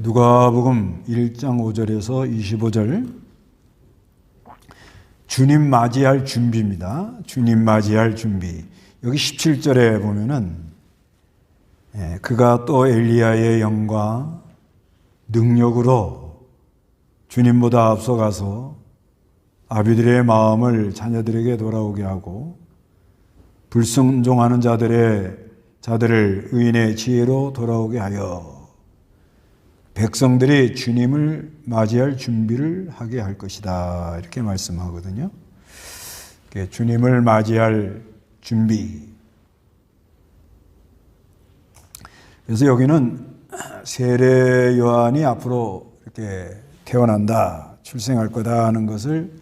누가복음 1장 5절에서 25절 주님 맞이할 준비입니다. 주님 맞이할 준비. 여기 17절에 보면은 그가 또 엘리야의 영과 능력으로 주님보다 앞서가서 아비들의 마음을 자녀들에게 돌아오게 하고 불순종하는 자들을 의인의 지혜로 돌아오게 하여 백성들이 주님을 맞이할 준비를 하게 할 것이다. 이렇게 말씀하거든요. 주님을 맞이할 준비. 그래서 여기는 세례 요한이 앞으로 이렇게 태어난다, 출생할 거다 하는 것을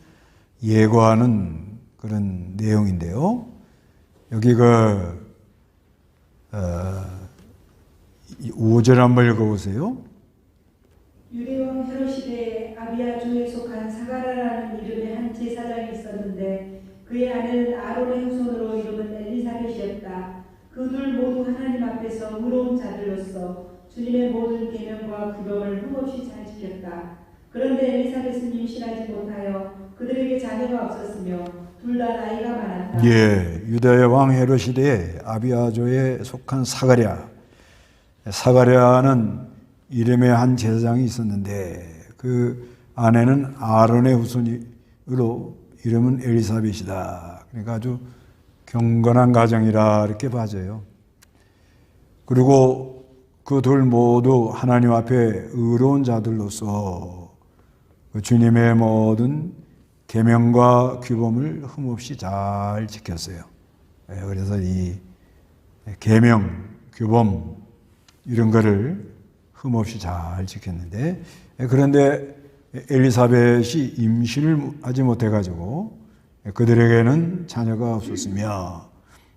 예고하는 그런 내용인데요. 여기 5절 한번 읽어보세요. 유대왕 헤롯 시대에 아비야 조에 속한 사가랴라는 이름의 한 제사장이 있었는데 그의 아내는 아론의 후손으로 이름은 엘리사벳이었다. 그 둘 모두 하나님 앞에서 의로운 자들로서 주님의 모든 계명과 규범을 흠없이 잘 지켰다. 그런데 엘리사벳은 임신하지 못하여 그들에게 자녀가 없었으며 둘 다 나이가 많았다. 유대 왕 헤롯 시대에 아비아조에 속한 사가랴는 이름의 한 제사장이 있었는데 그 아내는 아론의 후손으로 이름은 엘리사벳이다. 그러니까 아주 경건한 가정이라 이렇게 봐져요. 그리고 그 둘 모두 하나님 앞에 의로운 자들로서 주님의 모든 계명과 규범을 흠없이 잘 지켰어요. 그래서 이 계명, 규범 이런 거를 흠없이 잘 지켰는데, 그런데 엘리사벳이 임신을 하지 못해가지고 그들에게는 자녀가 없었으며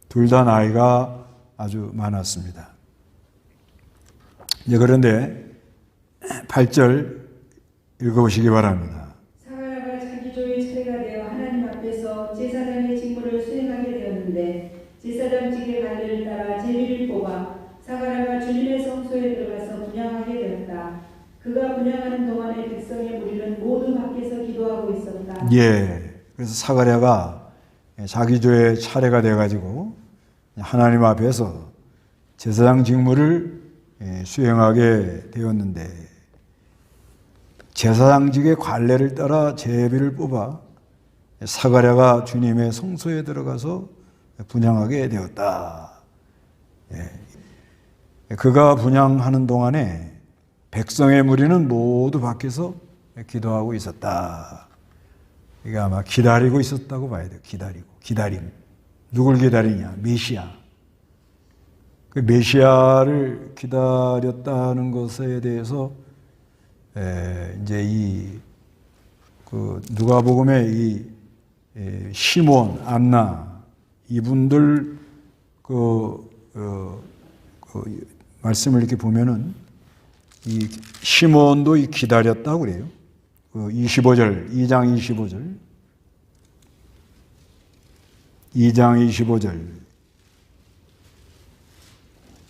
둘 다 나이가 아주 많았습니다. 그런데 8절 읽어보시기 바랍니다. 사가랴가 자기 조의 차례가 되어 하나님 앞에서 제사장의 직무를 수행하게 되었는데 제사장직의 관례를 따라 제비를 뽑아 사가랴가 주님의 성소에 들어가서 분향하게 되었다. 그가 분향하는 동안에 백성의 무리는 모두 밖에서 기도하고 있었다. 그래서 사가랴가 자기 조의 차례가 돼가지고 하나님 앞에서 제사장 직무를 수행하게 되었는데 제사장직의 관례를 따라 제비를 뽑아 사가랴가 주님의 성소에 들어가서 분향하게 되었다. 그가 분향하는 동안에 백성의 무리는 모두 밖에서 기도하고 있었다. 이게 아마 기다리고 있었다고 봐야 돼요. 기다림. 누굴 기다리냐? 메시아. 그 메시아를 기다렸다는 것에 대해서 이제 누가복음의 시몬, 안나 이분들 말씀을 이렇게 보면은 이 시몬도 기다렸다고 그래요. 2장 25절.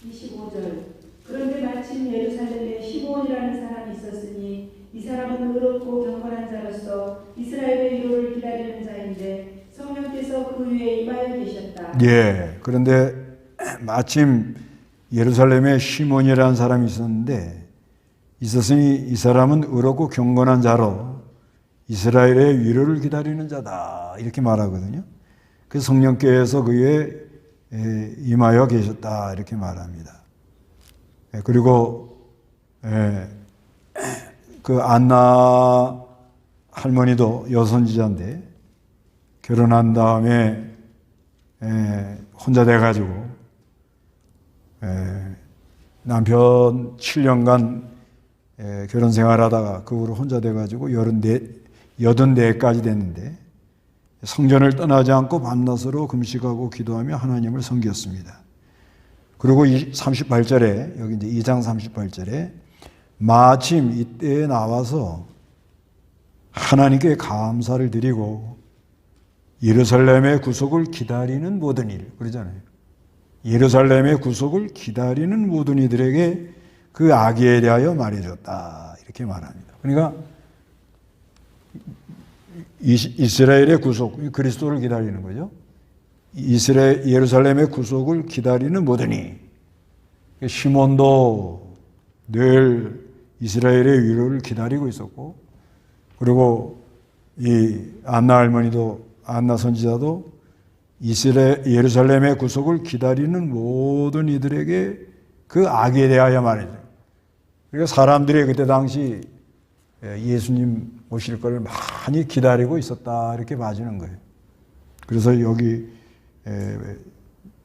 25절. 그런데 마침 예루살렘에 시므온이라는 사람이 있었으니 이 사람은 의롭고 경건한 자로서 이스라엘의 위로를 기다리는 자인데 성령께서 그 위에 임하여 계셨다. 그런데 마침 예루살렘에 시몬이라는 사람이 있었으니 이 사람은 의롭고 경건한 자로 이스라엘의 위로를 기다리는 자다. 이렇게 말하거든요. 그래서 성령께서 그 위에 임하여 계셨다. 이렇게 말합니다. 그리고 그 안나 할머니도 여선지자인데 결혼한 다음에 혼자 돼가지고 남편 7년간 결혼 생활하다가 그 후로 혼자 돼가지고 84까지 됐는데 성전을 떠나지 않고 밤낮으로 금식하고 기도하며 하나님을 섬겼습니다. 그리고 38절에 여기 이제 2장 38절에 마침 이때에 나와서 하나님께 감사를 드리고 예루살렘의 구속을 기다리는 모든 일 그러잖아요. 예루살렘의 구속을 기다리는 모든 이들에게 그 아기에 대하여 말해줬다 이렇게 말합니다. 그러니까 이스라엘의 구속, 그리스도를 기다리는 거죠. 이스라엘 예루살렘의 구속을 기다리는 모든이, 시몬도 늘 이스라엘의 위로를 기다리고 있었고, 그리고 이 안나 할머니도, 안나 선지자도 예루살렘의 구속을 기다리는 모든 이들에게 그 악에 대하여 말해줘요. 그러니까 사람들이 그때 당시 예수님 오실 걸 많이 기다리고 있었다 이렇게 봐주는 거예요. 그래서 여기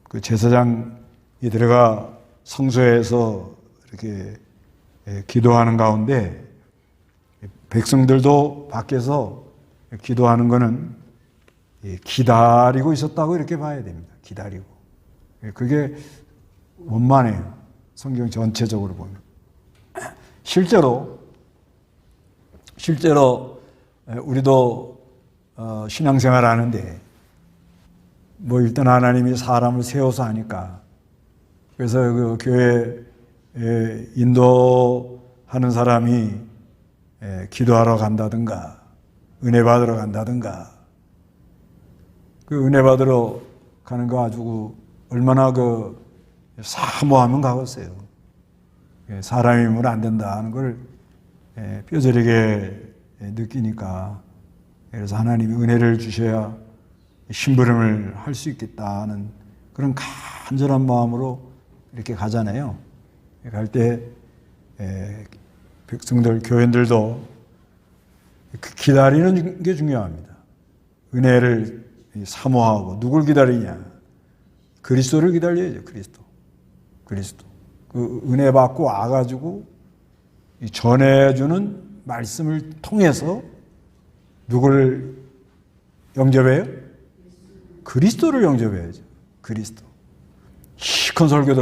그 제사장이 들어가 성소에서 이렇게 기도하는 가운데 백성들도 밖에서 기도하는 거는 기다리고 있었다고 이렇게 봐야 됩니다. 기다리고. 그게 원만해요. 성경 전체적으로 보면. 실제로 우리도 신앙생활 하는데 뭐 일단 하나님이 사람을 세워서 하니까, 그래서 그 교회에 인도하는 사람이 기도하러 간다든가 은혜 받으러 간다든가, 그 은혜 받으러 가는 거 가지고 얼마나 그 사모하면 가겠어요. 사람이면 안 된다 하는 걸 뼈저리게 느끼니까, 그래서 하나님이 은혜를 주셔야 심부름을 할 수 있겠다는 그런 간절한 마음으로 이렇게 가잖아요. 갈 때 백성들, 교인들도 기다리는 게 중요합니다. 은혜를 사모하고, 누굴 기다리냐? 그리스도를 기다려야죠. 그리스도. 그 은혜 받고 와가지고 전해주는 말씀을 통해서 누구를 영접해요? 그리스도를 영접해야죠. 그리스도. 시큰 설교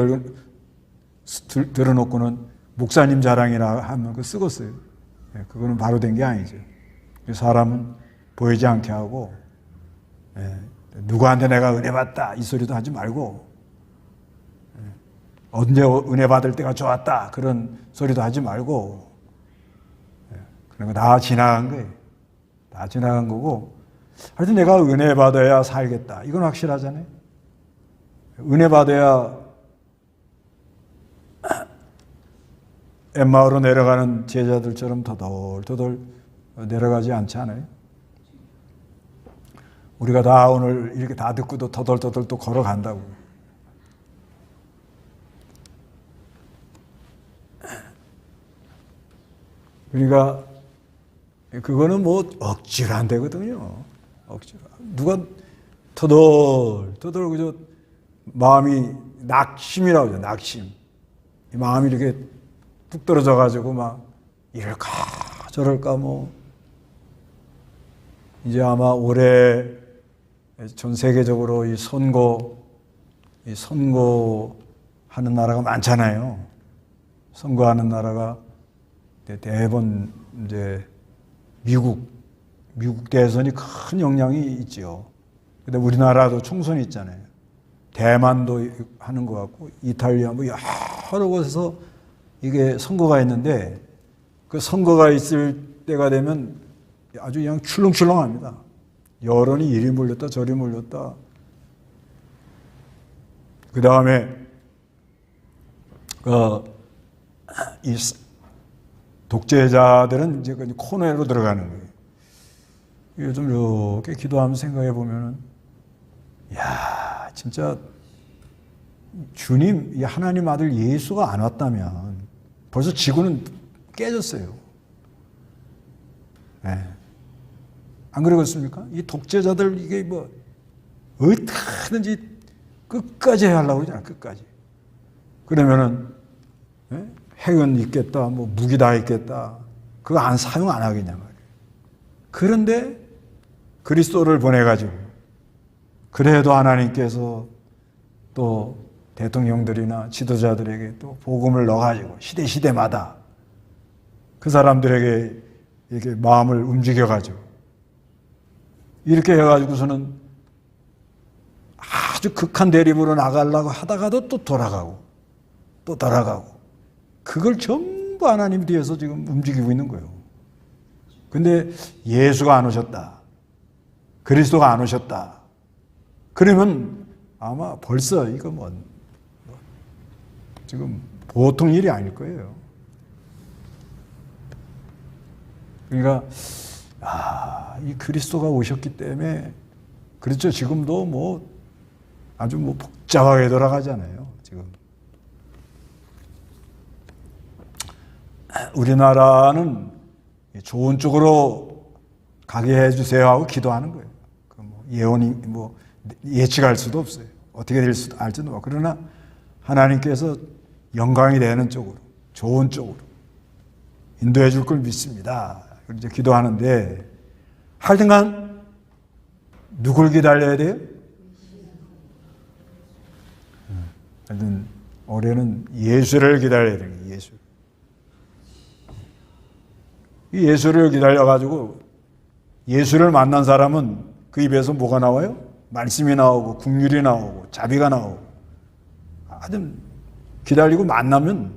들어놓고는 목사님 자랑이라 하면 그거 쓰겄어요. 그거는 바로 된 게 아니죠. 사람은 보이지 않게 하고, 누구한테 내가 은혜 받다 이 소리도 하지 말고, 언제 은혜 받을 때가 좋았다 그런 소리도 하지 말고, 그런 거 다 지나간 거예요. 다 지나간 거고, 하여튼 내가 은혜 받아야 살겠다 이건 확실하잖아요. 은혜 받아야 엠마오로 내려가는 제자들처럼 터덜터덜 내려가지 않지 않아요? 우리가 다 오늘 이렇게 다 듣고도 터덜터덜 또 걸어간다고. 그러니까 그거는 뭐 억지로 안 되거든요. 억지로. 누가 터덜터덜 그저 마음이 낙심이라고 하죠. 낙심. 이 마음이 이렇게 뚝 떨어져 가지고 막 이럴까 저럴까 뭐. 이제 아마 올해 전 세계적으로 이 선거하는 나라가 많잖아요. 선거하는 나라가 대부분 이제 미국 대선이 큰 영향이 있죠. 근데 우리나라도 총선이 있잖아요. 대만도 하는 것 같고 이탈리아 뭐 여러 곳에서 이게 선거가 있는데, 그 선거가 있을 때가 되면 아주 그냥 출렁출렁합니다. 여론이 이리 몰렸다 저리 몰렸다. 그 다음에 이 독재자들은 이제 코너로 들어가는 거예요. 요즘 이렇게 기도하면서 생각해 보면은, 야 진짜 주님, 이 하나님 아들 예수가 안 왔다면 벌써 지구는 깨졌어요. 네. 안 그러겠습니까? 이 독재자들 이게 뭐 어떻게든지 끝까지 해야 하려고 그러잖아. 끝까지. 그러면은 핵은 있겠다, 뭐 무기 다 있겠다. 그거 사용 안 하겠냐 말이에요. 그런데 그리스도를 보내가지고, 그래도 하나님께서 또 대통령들이나 지도자들에게 또 복음을 넣어가지고 시대마다 그 사람들에게 이렇게 마음을 움직여가지고 이렇게 해가지고서는 아주 극한 대립으로 나가려고 하다가도 또 돌아가고 그걸 전부 하나님 뒤에서 지금 움직이고 있는 거예요. 근데 예수가 안 오셨다. 그리스도가 안 오셨다. 그러면 아마 벌써 이거 지금 보통 일이 아닐 거예요. 그러니까 이 그리스도가 오셨기 때문에 그렇죠. 지금도 아주 복잡하게 돌아가잖아요. 지금 우리나라는 좋은 쪽으로 가게 해주세요 하고 기도하는 거예요. 예언이 예측할 수도 없어요. 어떻게 될 수도 알지도 모르고. 그러나 하나님께서 영광이 되는 쪽으로, 좋은 쪽으로 인도해 줄 걸 믿습니다. 이제 기도하는데 하여튼간 누굴 기다려야 돼요? 하여튼 올해는 예수를 기다려야 돼요. 예수. 이 예수를 기다려가지고 예수를 만난 사람은 그 입에서 뭐가 나와요? 말씀이 나오고 국률이 나오고 자비가 나오고 아주 기다리고 만나면은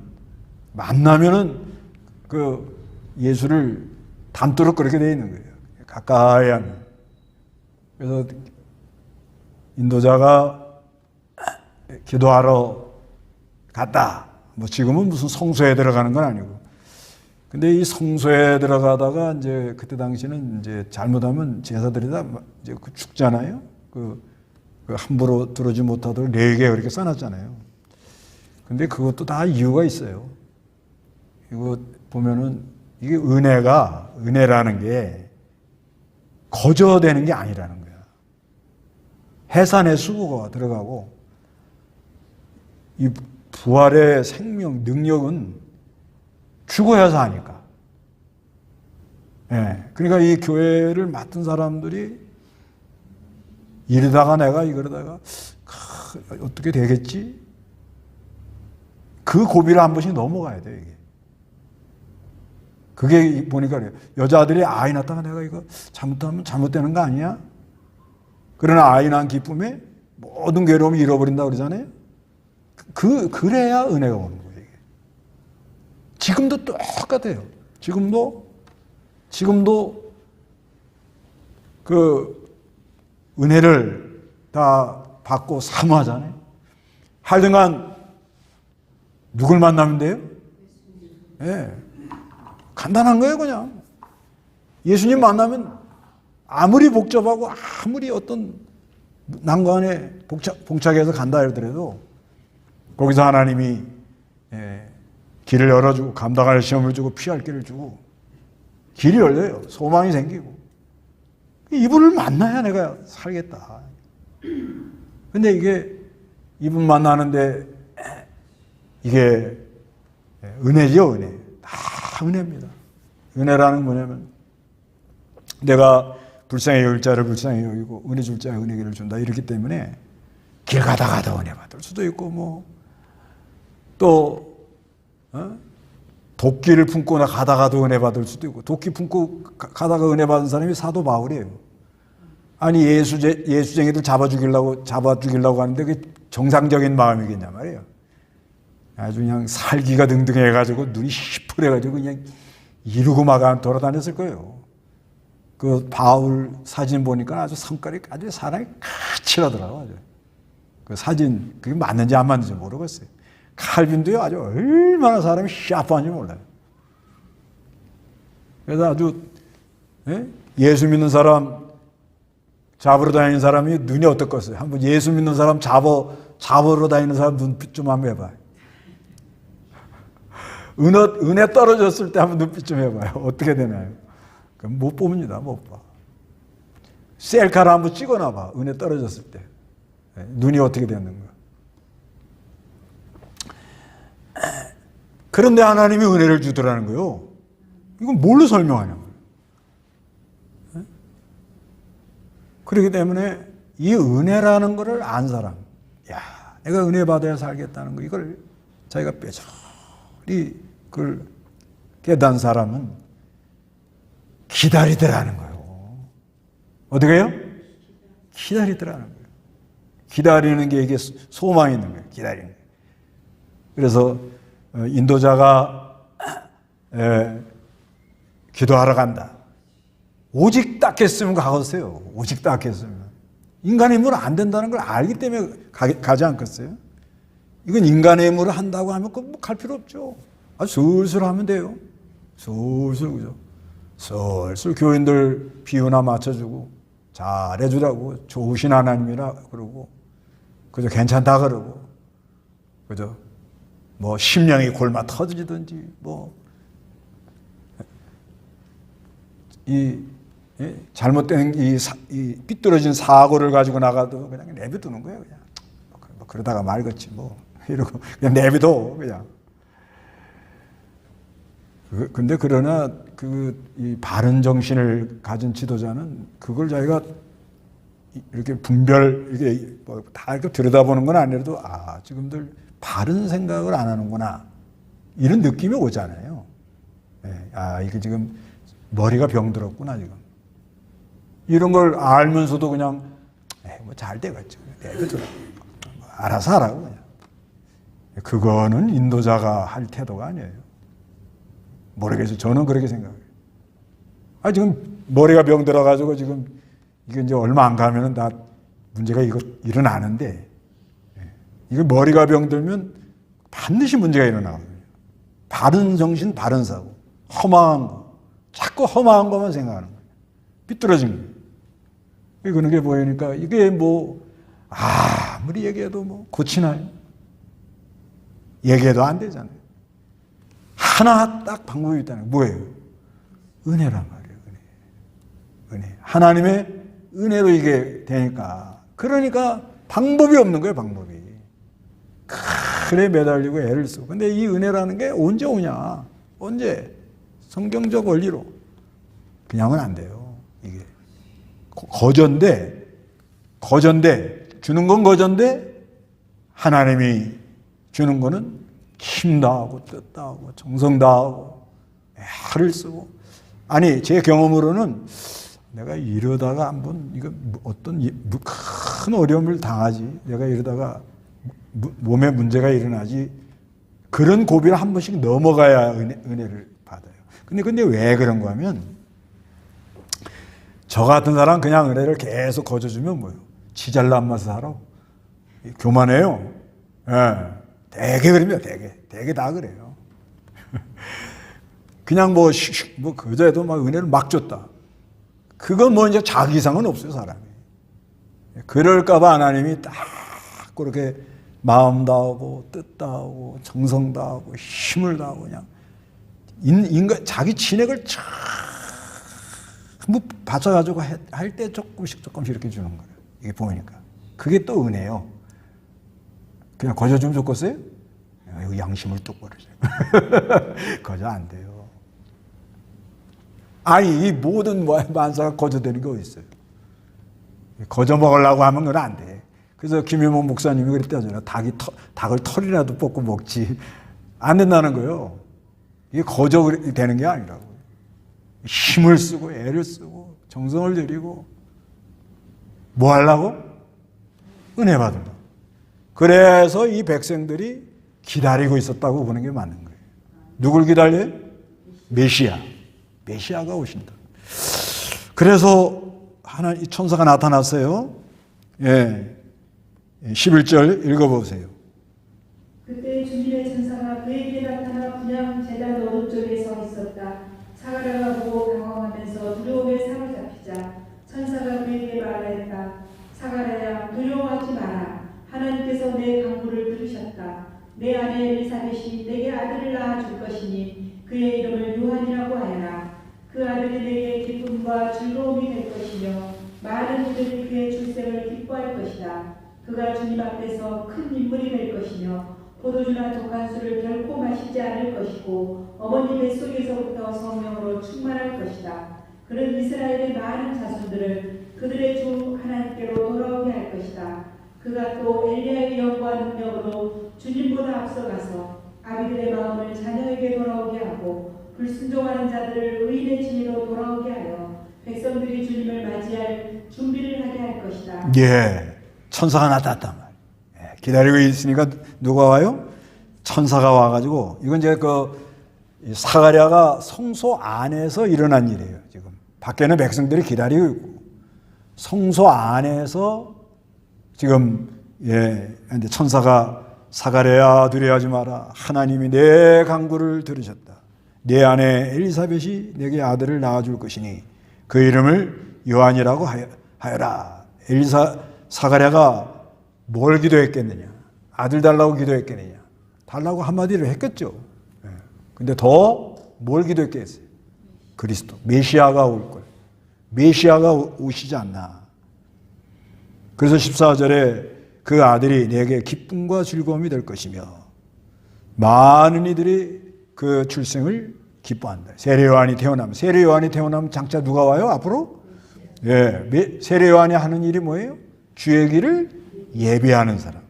그 예수를 담도록 그렇게 되어 있는 거예요. 가까이 하면. 그래서 인도자가 기도하러 갔다. 지금은 무슨 성소에 들어가는 건 아니고. 근데 이 성소에 들어가다가 이제 그때 당시는 이제 잘못하면 제사들이 다 이제 죽잖아요. 그 함부로 들어오지 못하도록 4개 그렇게 써놨잖아요. 근데 그것도 다 이유가 있어요. 이거 보면은 이게 은혜라는 게 거저되는 게 아니라는 거야. 해산의 수고가 들어가고 이 부활의 생명, 능력은 죽어야서 하니까. 그러니까 이 교회를 맡은 사람들이 이러다가 어떻게 되겠지? 그 고비를 한 번씩 넘어가야 돼, 이게. 그게 보니까 그래요. 여자들이 아이 낳다가 내가 이거 잘못하면 잘못되는 거 아니야? 그러나 아이 낳은 기쁨에 모든 괴로움을 잃어버린다 그러잖아요? 그래야 은혜가 오는 거예요, 이게. 지금도 똑같아요. 지금도 그 은혜를 다 받고 사모하잖아요. 하여튼간 누굴 만나면 돼요? 간단한 거예요, 그냥. 예수님 만나면 아무리 복잡하고 아무리 어떤 난관에 봉착해서 간다 하더라도 거기서 하나님이 길을 열어주고 감당할 시험을 주고 피할 길을 주고 길이 열려요. 소망이 생기고. 이분을 만나야 내가 살겠다. 근데 이분 만나는데 이게 은혜죠, 은혜. 다 은혜입니다. 은혜라는 뭐냐면 내가 불쌍히 여길 자를 불쌍히 여기고 은혜 줄 자에 은혜를 준다. 이렇기 때문에 길 가다가도 은혜 받을 수도 있고 또 도끼를 품고 가다가도 은혜 받을 수도 있고 도끼 품고 가다가 은혜 받은 사람이 사도 바울이에요. 아니 예수쟁이들 잡아 죽이려고 하는데 그게 정상적인 마음이겠냐 말이에요. 아주 그냥 살기가 등등해가지고 눈이 시퍼래가지고 그냥 이루고 마가 돌아다녔을 거예요. 그 바울 사진 보니까 아주 성깔이 아주 사람이 까칠하더라고요. 아주. 그 사진 그게 맞는지 안 맞는지 모르겠어요. 칼빈도요 아주 얼마나 사람이 샤프한지 몰라요. 그래서 아주 예수 믿는 사람 잡으러 다니는 사람이 눈이 어떻겠어요? 한번 예수 믿는 사람 잡으러 다니는 사람 눈빛 좀 한번 해봐요. 은혜 떨어졌을 때 한번 눈빛 좀 해봐요. 어떻게 되나요? 그럼 못 봅니다. 못 봐. 셀카를 한번 찍어놔봐. 은혜 떨어졌을 때. 눈이 어떻게 되는가. 그런데 하나님이 은혜를 주더라는 거예요. 이건 뭘로 설명하냐고요. 그렇기 때문에 이 은혜라는 것을 안 사람, 내가 은혜 받아야 살겠다는 거, 이걸 자기가 뼈저리 그걸 깨달은 사람은 기다리더라는 거예요. 어떻게 해요? 기다리더라는 거예요. 기다리는 게 이게 소망이 있는 거예요. 기다리는 거예요. 그래서 인도자가 기도하러 간다. 오직 딱 했으면 가겠어요. 오직 딱 했으면. 인간의 힘으로 안 된다는 걸 알기 때문에 가지 않겠어요? 이건 인간의 힘으로 한다고 하면 갈 필요 없죠. 아주 슬슬 하면 돼요. 슬슬, 그죠? 슬슬 교인들 비유나 맞춰주고, 잘해주라고, 좋으신 하나님이라 그러고, 그죠? 괜찮다 그러고, 그죠? 뭐, 심령이 골마 터지든지, 뭐, 잘못된 이 삐뚤어진 사고를 가지고 나가도 그냥 내비두는 거예요, 그냥. 뭐 그러다가 말겠지, 뭐. 이러고, 그냥 내비둬, 그냥. 근데 그러나 이 바른 정신을 가진 지도자는 그걸 자기가 이렇게 이게 뭐 다 이렇게 들여다보는 건 아니라도 지금들 바른 생각을 안 하는구나. 이런 느낌이 오잖아요. 이게 지금 머리가 병들었구나, 지금. 이런 걸 알면서도 그냥, 뭐 잘 되겠죠. 내버려둬. 알아서 하라고, 그냥. 그거는 인도자가 할 태도가 아니에요. 모르겠어요. 저는 그렇게 생각해요. 지금 머리가 병들어가지고 지금 이게 이제 얼마 안 가면은 다 문제가 일어나는데, 이거 머리가 병들면 반드시 문제가 일어나거든요. 바른 정신, 바른 사고. 험한 거. 자꾸 험한 것만 생각하는 거예요. 삐뚤어진 거예요. 그런 게 보이니까 이게 뭐, 아무리 얘기해도 뭐 고치나요? 얘기해도 안 되잖아요. 하나 딱 방법이 있다는 게 뭐예요? 은혜란 말이에요. 은혜. 하나님의 은혜로 이게 되니까. 그러니까 방법이 없는 거예요, 방법이. 그래 매달리고 애를 쓰고. 근데 이 은혜라는 게 언제 오냐? 언제? 성경적 원리로. 그냥은 안 돼요. 이게. 거저인데, 주는 건 거저인데, 하나님이 주는 거는 힘 다하고, 뜻 다하고, 정성 다하고, 애를 쓰고. 제 경험으로는 내가 이러다가 한번, 이거 어떤 큰 어려움을 당하지. 내가 이러다가 몸에 문제가 일어나지. 그런 고비를 한 번씩 넘어가야 은혜를 받아요. 근데 왜 그런가 하면, 저 같은 사람 그냥 은혜를 계속 거저주면 뭐예요? 지 잘난 맛을 살아. 교만해요. 되게 그럽니다, 되게 다 그래요. 그냥 그저에도 막 은혜를 막 줬다. 그건 뭐 이제 자기 이상은 없어요, 사람이. 그럴까봐 하나님이 딱 그렇게 마음 다하고, 뜻 다하고, 정성 다하고, 힘을 다하고, 그냥, 인간, 자기 진액을 전부 받쳐가지고 할 때 조금씩 이렇게 주는 거예요. 이게 보이니까. 그게 또 은혜예요. 그냥 거저 좀 줬겠어요? 이거 양심을 뚝 버리세요. 거저 안 돼요. 이 모든 만사가 거저되는 게 어디 있어요? 거저 먹으려고 하면 그건 안 돼. 그래서 김효목 목사님이 그랬다잖아요. 닭을 털이라도 뽑고 먹지. 안 된다는 거예요. 이게 거저 되는 게 아니라고. 힘을 쓰고 애를 쓰고 정성을 들이고 뭐 하려고? 은혜 받으려고. 그래서 이 백성들이 기다리고 있었다고 보는 게 맞는 거예요. 누굴 기다려요? 메시아가 오신다. 그래서 이 천사가 나타났어요. 11절 읽어보세요. 그때 주님의 천사가 그에게 나타나 분향 제단 오른쪽에 서 있었다. 사가랴가 보고 당황하면서 두려움에 사로잡히자 천사가 그에게 말하였다. 사가랴야, 두려워하지 마라. 하나님께서 내 간구를 들으셨다. 내 아내 엘리사벳이 내게 아들을 낳아줄 것이니 그의 이름을 요한이라고 하여라. 그 아들이 내게 기쁨과 즐거움이 될 것이며 많은 이들이 그의 출생을 기뻐할 것이다. 그가 주님 앞에서 큰 인물이 될 것이며 포도주나 독한 술을 결코 마시지 않을 것이고 어머니 뱃속에서부터 성령으로 충만할 것이다. 그는 이스라엘의 많은 자손들을 그들의 주 하나님께로 돌아오게 할 것이다. 그가 또 엘리야의 영과 능력으로 주님보다 앞서가서 아비들의 마음을 자녀에게 돌아오게 하고 불순종하는 자들을 의인의 진리로 돌아오게 하여 백성들이 주님을 맞이할 준비를 하게 할 것이다. 천사가 나타났단 말이에요. 기다리고 있으니까 누가 와요? 천사가 와가지고 이건 이제 사가랴가 성소 안에서 일어난 일이에요. 지금 밖에는 백성들이 기다리고 있고 성소 안에서 지금 근데 천사가 사가랴야 두려워하지 마라. 하나님이 내 간구를 들으셨다. 내 아내 엘리사벳이 내게 아들을 낳아줄 것이니 그 이름을 요한이라고 하여라. 사가랴가 뭘 기도했겠느냐? 아들 달라고 기도했겠느냐? 달라고 한마디를 했겠죠. 근데 더 뭘 기도했겠어요? 그리스도, 메시아가 올 걸. 메시아가 오시지 않나. 그래서 14절에 그 아들이 내게 기쁨과 즐거움이 될 것이며 많은 이들이 그 출생을 기뻐한다. 세례 요한이 태어나면 장차 누가 와요? 앞으로? 세례 요한이 하는 일이 뭐예요? 주의 길을 예배하는 사람.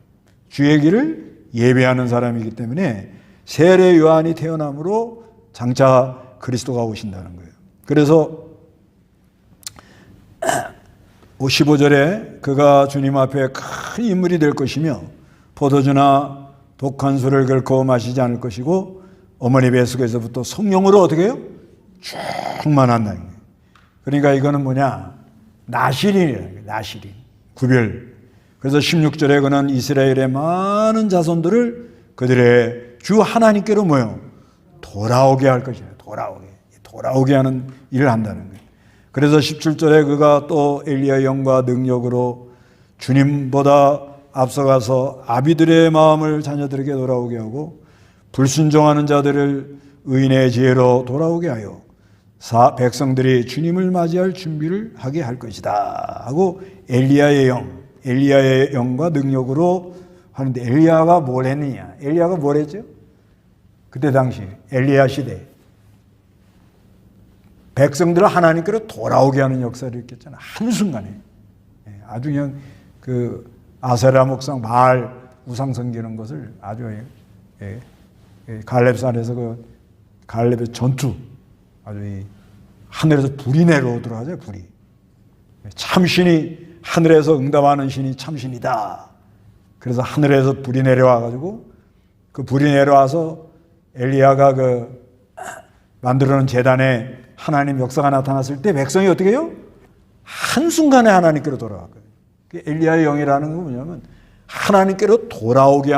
주의 길을 예배하는 사람이기 때문에 세례 요한이 태어남으로 장차 그리스도가 오신다는 거예요. 그래서 15절에 그가 주님 앞에 큰 인물이 될 것이며 포도주나 독한 술을 결코 마시지 않을 것이고 어머니 뱃속에서부터 성령으로 어떻게 해요? 충만한다는 거예요. 그러니까 이거는 뭐냐? 나실인이라는 거예요. 나실인. 구별. 그래서 16절에 그는 이스라엘의 많은 자손들을 그들의 주 하나님께로 뭐요? 돌아오게 할 것이에요. 돌아오게 하는 일을 한다는 거예요. 그래서 17절에 그가 또 엘리야의 영과 능력으로 주님보다 앞서가서 아비들의 마음을 자녀들에게 돌아오게 하고 불순종하는 자들을 의인의 지혜로 돌아오게 하여 백성들이 주님을 맞이할 준비를 하게 할 것이다 하고 엘리야의 영과 능력으로 하는데 엘리야가 뭘 했느냐? 엘리야가 뭘 했죠? 그때 당시 엘리야 시대 백성들을 하나님께로 돌아오게 하는 역사를 일으켰잖아요. 한순간에. 아주 그냥 아세라 목상 바알 우상 섬기는 것을 아주 갈렙산에서 갈렙의 전투 아주 하늘에서 불이 내려오도록 하죠. 불이. 참신이 하늘에서 응답하는 신이 참신이다. 그래서 하늘에서 불이 내려와가지고 그 불이 내려와서 엘리야가 만들어놓은 제단에 하나님 역사가 나타났을 때 백성이 어떻게 해요? 한순간에 하나님께로 돌아갔거든요. 엘리야의 영이라는 건 뭐냐면 하나님께 돌아오게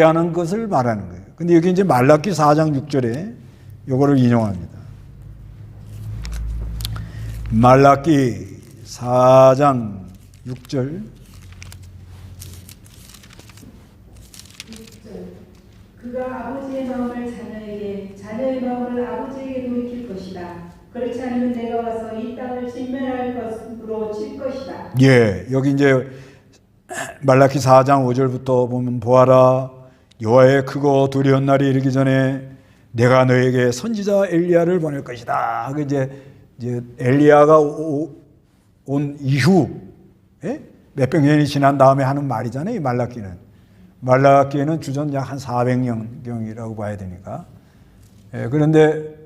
하는 것을 말하는 거예요. 근데 여기 이제 말라기 4장 6절에 요거를 인용합니다. 말라기 4장 6절. 그가 아버지의 마음을 자녀에게, 자녀의 마음을 아버지에게 돌이킬 것이다. 그렇지 않으면 내가 와서 이 땅을 진멸할 것으로 칠 것이다. 여기 이제 말라기 4장 5절부터 보면 보아라, 여호와의 크고 두려운 날이 이르기 전에 내가 너에게 선지자 엘리야를 보낼 것이다. 이제 엘리야가 온 이후 몇백 년이 지난 다음에 하는 말이잖아요. 이 말라기는 주전 약 한 400년경이라고 봐야 되니까. 그런데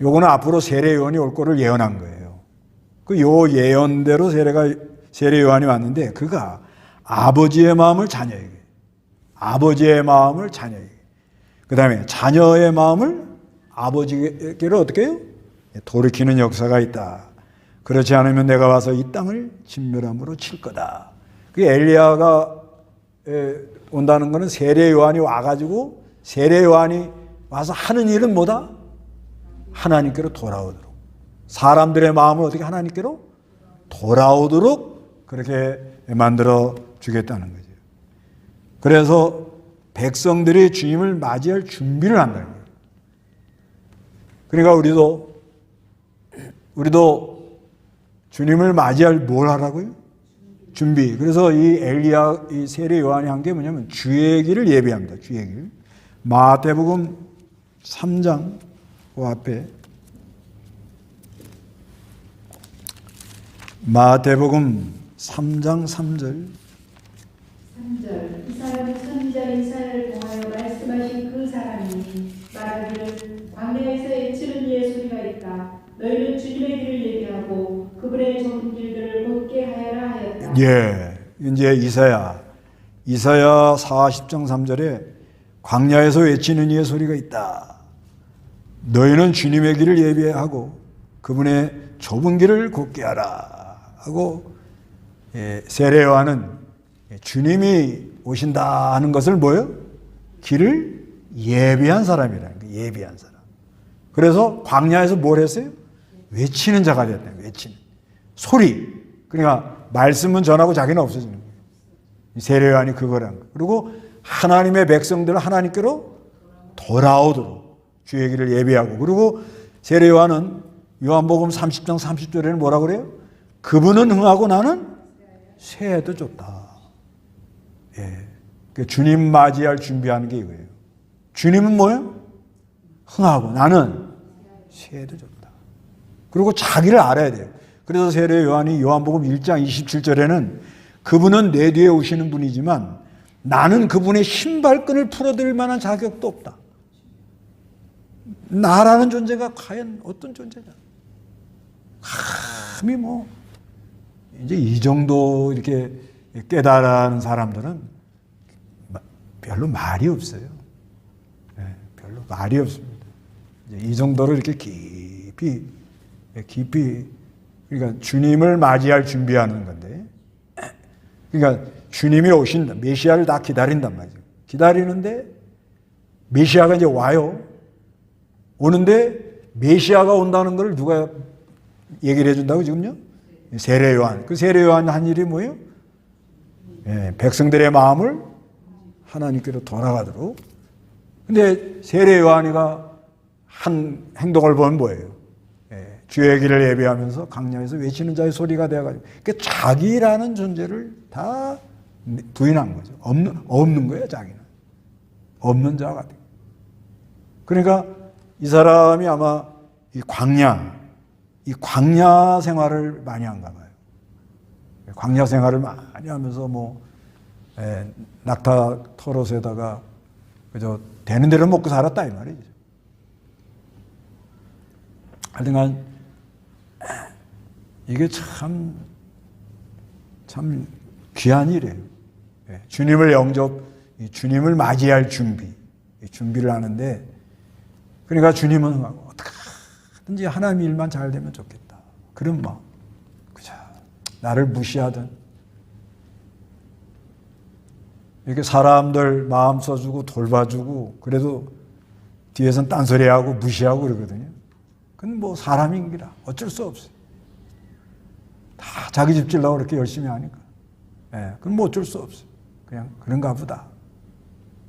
요거는 앞으로 세례 요한이 올 거를 예언한 거예요. 요 예언대로 세례 요한이 왔는데 그가 아버지의 마음을 자녀에게, 그 다음에 자녀의 마음을 아버지께로 어떻게 해요? 돌이키는 역사가 있다. 그렇지 않으면 내가 와서 이 땅을 진멸함으로 칠 거다. 엘리야가 온다는 것은 세례 요한이 와가지고 세례 요한이 와서 하는 일은 뭐다? 하나님께로 돌아오도록, 사람들의 마음을 어떻게 하나님께로 돌아오도록 그렇게 만들어 주겠다는 거죠. 그래서 백성들이 주님을 맞이할 준비를 한다는 거예요. 그러니까 우리도 주님을 맞이할 뭘 하라고요? 준비. 그래서 이 세례 요한이 한 게 뭐냐면 주의 길을 예배합니다. 주의 길. 마태복음 3장 그 앞에 마태복음 3장 3절. 이 사람은 선지자 이사야를 통하여 말씀하신 그 사람이 말하기를 광야에서 외치는 이의 소리가 있다. 너희는 주님의 길을 예비하고 그분의 좁은 길들을 곧게 하여라 하였다. 이제 이사야 40장 3절에 광야에서 외치는 이의 소리가 있다. 너희는 주님의 길을 예비하고 그분의 좁은 길을 곧게 하라 하고, 세례 요한은 주님이 오신다 하는 것을 뭐예요? 길을 예비한 사람이라는 거예요. 예비한 사람. 그래서 광야에서 뭘 했어요? 외치는 자가 됐다. 외치는 소리. 그러니까 말씀은 전하고 자기는 없어지는 거예요. 세례 요한이 그거란 거예요. 그리고 하나님의 백성들을 하나님께로 돌아오도록 주의 길을 예비하고, 그리고 세례 요한은 요한복음 30장 30절에는 뭐라고 그래요? 그분은 흥하고 나는 새해도 줬다. 주님 맞이할 준비하는 게 이거예요. 주님은 뭐예요? 흥하고 나는 새해도 줬다. 그리고 자기를 알아야 돼요. 그래서 세례 요한이 요한복음 1장 27절에는 그분은 내 뒤에 오시는 분이지만 나는 그분의 신발끈을 풀어드릴 만한 자격도 없다. 나라는 존재가 과연 어떤 존재냐? 감히 뭐 이제 이 정도 이렇게 깨달은 사람들은 별로 말이 없어요. 별로 말이 없습니다. 이 정도로 이렇게 깊이 그러니까 주님을 맞이할 준비하는 건데, 그러니까 주님이 오신다, 메시아를 다 기다린단 말이죠. 기다리는데 메시아가 이제 와요. 오는데 메시아가 온다는 걸 누가 얘기를 해준다고 지금요? 세례 요한. 그 세례 요한 한 일이 뭐예요? 백성들의 마음을 하나님께로 돌아가도록. 근데 세례 요한이가 한 행동을 보면 뭐예요? 주의 길을 예배하면서 광야에서 외치는 자의 소리가 되어가지고, 그러니까 자기라는 존재를 다 부인한 거죠. 없는 거예요, 자기는. 없는 자가 돼. 그러니까 이 사람이 아마 이 광야 생활을 많이 한가 봐요. 광야 생활을 많이 하면서 뭐 낙타 털옷에다가 그저 되는 대로 먹고 살았다 이 말이죠. 하여튼간 이게 참 귀한 일이에요. 주님을 주님을 맞이할 준비를 하는데, 그러니까 주님은 어떻게든지 하나님 일만 잘 되면 좋겠다. 그런 마음. 그죠? 나를 무시하든 이렇게 사람들 마음 써주고 돌봐주고 그래도 뒤에선 딴소리하고 무시하고 그러거든요. 그건 뭐 사람인기라 어쩔 수 없어요. 다 자기 집 질라고 그렇게 열심히 하니까. 그건 뭐 어쩔 수 없어요. 그냥 그런가 보다.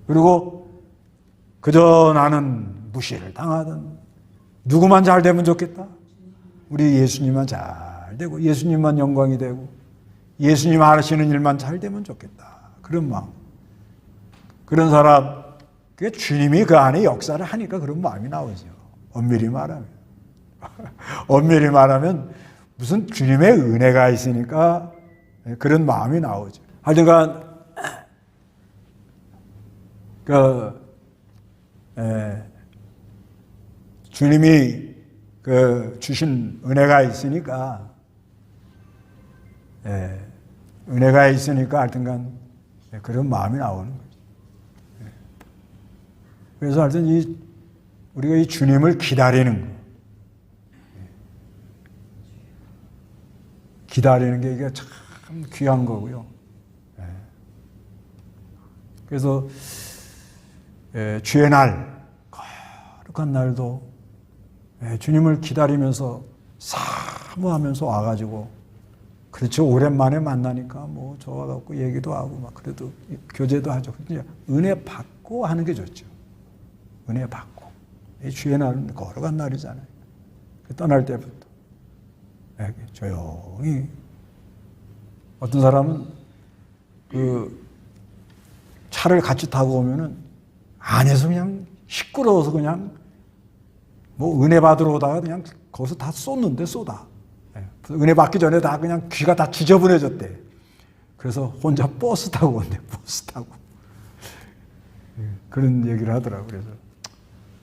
그리고 그저 나는 무시를 당하든 누구만 잘 되면 좋겠다. 우리 예수님만 잘 되고 예수님만 영광이 되고 예수님 하시는 일만 잘 되면 좋겠다. 그런 마음. 그런 사람, 그게 주님이 그 안에 역사를 하니까 그런 마음이 나오죠. 엄밀히 말하면. 엄밀히 말하면 무슨 주님의 은혜가 있으니까 그런 마음이 나오죠. 하여튼간 주님이 주신 은혜가 있으니까 하여튼간 그런 마음이 나오는 거죠. 그래서 하여튼 우리가 이 주님을 기다리는 거, 기다리는 게 이게 참 귀한 거고요. 그래서 주의 날, 거룩한 날도 주님을 기다리면서 사모하면서 와가지고, 그렇죠. 오랜만에 만나니까 뭐 좋아갖고 얘기도 하고 막 그래도 교제도 하죠. 그냥 은혜 받고 하는 게 좋죠. 은혜 받고. 이 주의 날은 거룩한 날이잖아요. 떠날 때부터 조용히. 어떤 사람은 차를 같이 타고 오면은 안에서 그냥 시끄러워서 그냥 뭐 은혜 받으러 오다가 그냥 거기서 다 쏟는데 쏟아. 은혜 받기 전에 다 그냥 귀가 다 지저분해졌대. 그래서 혼자 버스 타고 온대. 버스 타고. 그런 얘기를 하더라고요. 그래서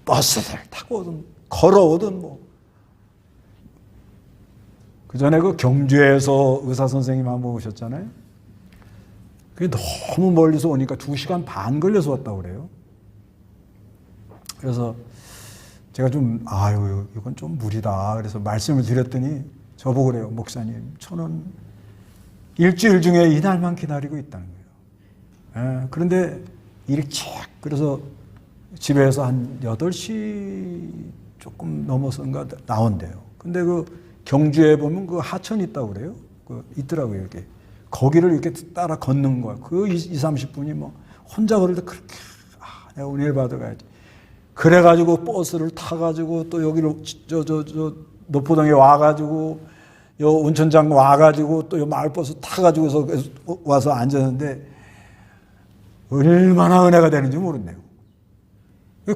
버스를 타고 오든 걸어오든 뭐. 그 전에 그 경주에서 의사 선생님 한번 오셨잖아요. 그게 너무 멀리서 오니까 2시간 반 걸려서 왔다고 그래요. 그래서 제가 좀 이건 좀 무리다. 그래서 말씀을 드렸더니 저보고 그래요. 목사님, 저는 일주일 중에 이날만 기다리고 있다는 거예요. 그런데 일찍 그래서 집에서 한 8시 조금 넘어서인가 나온대요. 근데 그 경주에 보면 그 하천 있다고 그래요. 있더라고요, 이렇게. 거기를 이렇게 따라 걷는 거야. 그 30분이 뭐 혼자 걸을 때 그렇게 내가 은혜를 받아가야지. 그래가지고 버스를 타가지고 또 여기로 저 노포동에 와가지고 요 온천장 와가지고 또 요 마을버스 타가지고서 와서 앉았는데 얼마나 은혜가 되는지 모르네요.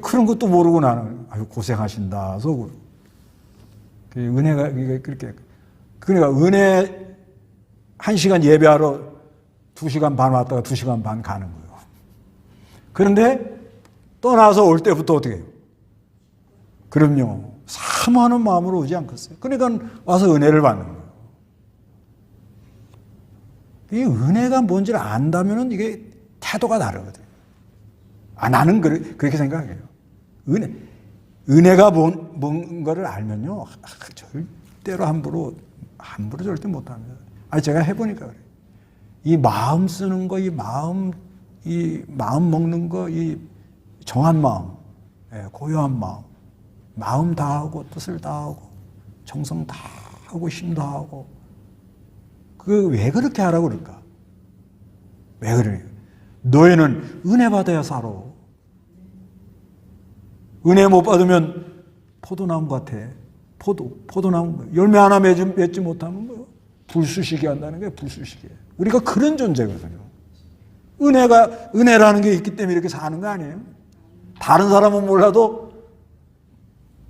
그런 것도 모르고 나는 고생하신다 속으로. 은혜가 그렇게 그러니까 은혜 1시간 예배하러 2시간 반 왔다가 2시간 반 가는 거예요. 그런데 떠나서 올 때부터 어떻게 해요? 그럼요. 사모하는 마음으로 오지 않겠어요? 그러니까 와서 은혜를 받는 거예요. 이 은혜가 뭔지를 안다면 이게 태도가 다르거든요. 나는 그렇게 생각해요. 은혜가 뭔가를 알면요. 절대로 함부로 절대 못합니다. 제가 해보니까 그래요. 이 마음 쓰는 거, 이 마음 먹는 거, 이 정한 마음, 고요한 마음 다하고 뜻을 다하고 정성 다하고 힘 다하고 왜 그렇게 하라고 그럴까? 왜 그래요? 너희는 은혜 받아야 살아. 은혜 못 받으면 포도나무 같아. 포도나무. 열매 하나 맺지 못하면 뭐 불쑤시게 한다는 게 불쑤시게. 우리가 그런 존재거든요. 은혜라는 게 있기 때문에 이렇게 사는 거 아니에요? 다른 사람은 몰라도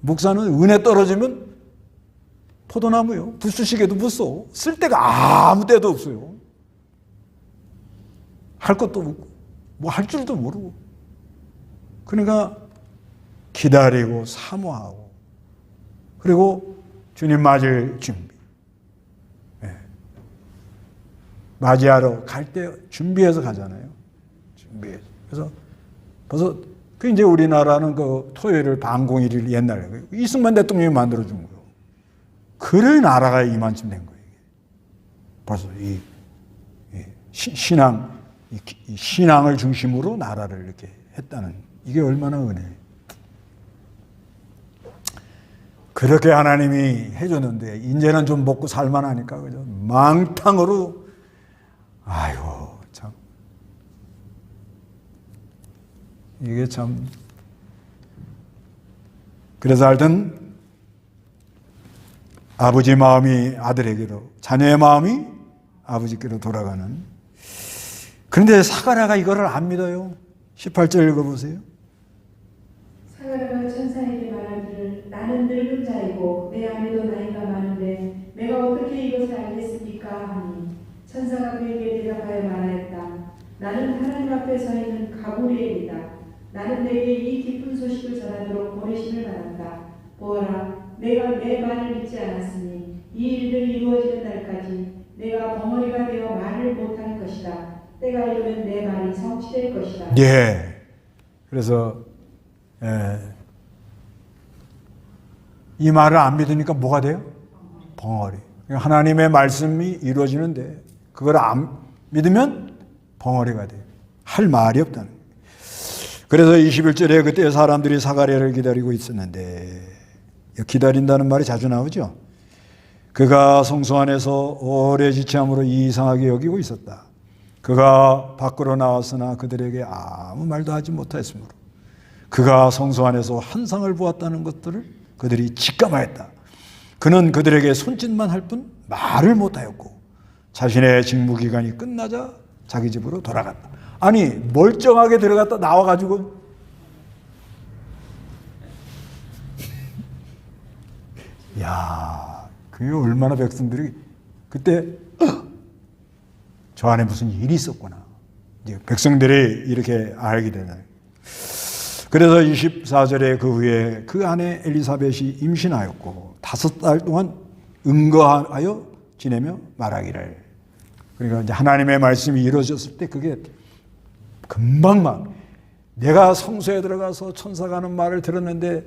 목사는 은혜 떨어지면 포도나무요. 불쑤시개도 못 써. 쓸 데가 아무 데도 없어요. 할 것도 없고 뭐 할 줄도 모르고. 그러니까 기다리고 사모하고 그리고 주님 맞을 준비. 맞이하러 갈 때 준비해서 가잖아요. 준비해서. 그래서 벌써 이제 우리나라는 그 토요일을 반공일을 옛날에 이승만 대통령이 만들어준 거예요. 그럴 나라가 이만큼 된 거예요. 벌써 이 신앙을 중심으로 나라를 이렇게 했다는 이게 얼마나 은혜예요. 그렇게 하나님이 해줬는데 이제는 좀 먹고 살만하니까 그죠? 망탕으로 아이고 참 이게 참 그래서 하여튼 아버지 마음이 아들에게로 자녀의 마음이 아버지께로 돌아가는. 그런데 사가랴가 이거를 안 믿어요. 18절 읽어보세요. 사가랴가 천사에게 말하기를 나는 늙은 자이고 내 아내도 나이가 많은데 내가 어떻게 이것을 알겠습니까 하니 천사가 그에게 대답하여 말하였다. 나는 하나님 앞에 서 있는 가브리엘이다. 나는 내게 이 기쁜 소식을 전하도록 보내심을 받았다. 보아라, 내가 내 말을 믿지 않았으니 이 일들이 이루어지는 날까지 내가 벙어리가 되어 말을 못할 것이다. 때가 이르면 내 말이 성취될 것이다. 예. 그래서 이 말을 안 믿으니까 뭐가 돼요? 벙어리. 하나님의 말씀이 이루어지는데 그걸 안 믿으면 벙어리가 돼요. 할 말이 없다는 거예요. 그래서 21절에 그때 사람들이 사가랴를 기다리고 있었는데 기다린다는 말이 자주 나오죠. 그가 성소 안에서 오래 지체함으로 이상하게 여기고 있었다. 그가 밖으로 나왔으나 그들에게 아무 말도 하지 못하였으므로 그가 성소 안에서 환상을 보았다는 것들을 그들이 직감하였다. 그는 그들에게 손짓만 할 뿐 말을 못하였고 자신의 직무기간이 끝나자 자기 집으로 돌아갔다. 아니 멀쩡하게 들어갔다 나와가지고 야, 그게 얼마나 백성들이 그때 저 안에 무슨 일이 있었구나. 이제 백성들이 이렇게 알게 되나요. 그래서 24절에 그 후에 그 아내 엘리사벳이 임신하였고 5달 동안 응거하여 지내며 말하기를 그러니까 이제 하나님의 말씀이 이루어졌을 때 그게 금방 막 내가 성소에 들어가서 천사가 하는 말을 들었는데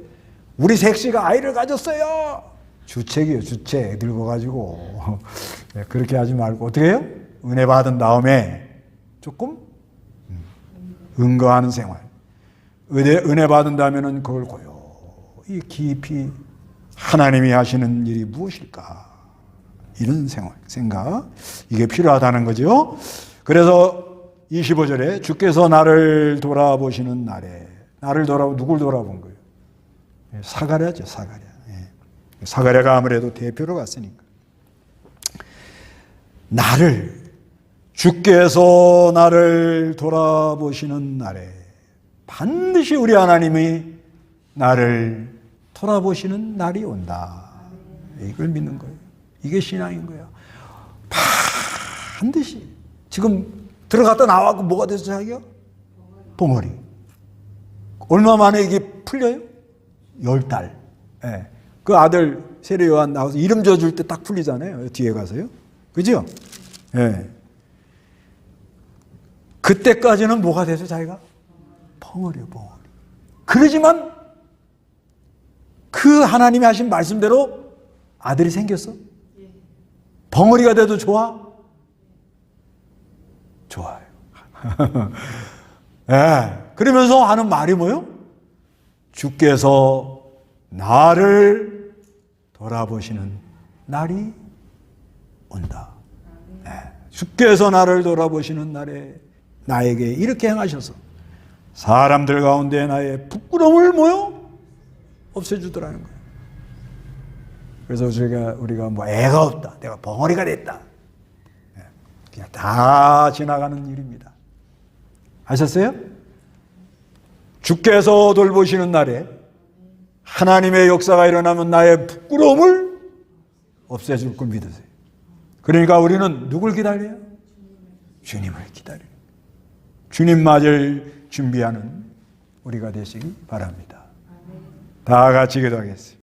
우리 셋씨가 아이를 가졌어요. 주책이에요. 주책 늙어가지고 그렇게 하지 말고 어떻게 해요? 은혜 받은 다음에 조금 은거하는 생활. 은혜 받은다면은 그걸 고요히 깊이 하나님이 하시는 일이 무엇일까? 이런 생각. 이게 필요하다는 거죠. 그래서 25절에 주께서 나를 돌아보시는 날에 누굴 돌아본 거예요? 사가랴죠. 사가랴. 사가랴가 아무래도 대표로 갔으니까. 주께서 나를 돌아보시는 날에 반드시 우리 하나님이 나를 돌아보시는 날이 온다. 이걸 믿는 거예요. 이게 신앙인 거예요. 반드시. 지금 들어갔다 나와서 뭐가 돼서 자기가? 벙어리. 얼마 만에 이게 풀려요? 10달. 예. 그 아들 세례 요한 나와서 이름 져줄 때 딱 풀리잖아요. 뒤에 가서요. 그죠? 예. 그때까지는 뭐가 돼서 자기가? 벙어리요, 벙어리. 그러지만 그 하나님이 하신 말씀대로 아들이 생겼어? 벙어리가 돼도 좋아? 좋아요. 네. 그러면서 하는 말이 뭐예요? 주께서 나를 돌아보시는 날이 온다. 네. 주께서 나를 돌아보시는 날에 나에게 이렇게 행하셔서 사람들 가운데 나의 부끄러움을 없애주더라는 거예요. 그래서 우리가 뭐 애가 없다, 내가 벙어리가 됐다, 그냥 다 지나가는 일입니다. 아셨어요? 주께서 돌보시는 날에 하나님의 역사가 일어나면 나의 부끄러움을 없애줄 걸 믿으세요. 그러니까 우리는 누굴 기다려요? 주님을 기다려요. 주님 맞을 준비하는 우리가 되시기 바랍니다. 다 같이 기도하겠습니다.